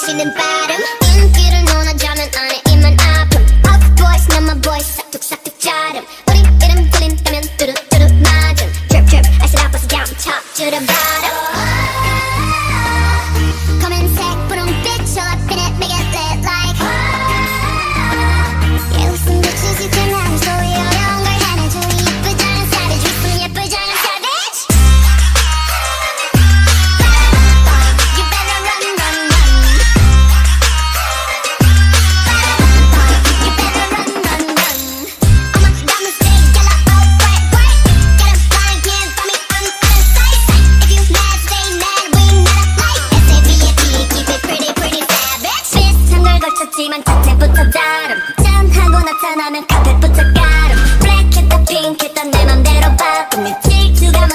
마시는 바람 인기를 논하자면 안에 입만 아픔 Off boys 난 my boys 싹둑싹둑 자름 우리 이름 들린다면 뚜루뚜루 맞음 Drip drip I said I was down top to the bottom 검은색 분홍빛 all up in it make it lit like Yeah 웃음 비추지 난 소리 어려운 걸 해내줘 예쁘잖아 savage 웃음 예쁘잖아 savage You better run run run You better run run run All my diamonds big yellow all bright bright Get 'em flying can't find me I'm out of sight If you mad stay mad we not alike S-A-V-A-T keep it pretty pretty savage 비슷한 걸 걸쳤지만 자체부터 다름 짠하고 나타나면 카펫부터 가름 Black 했다 pink 했다 내 맘대로 바꿈 네 질투가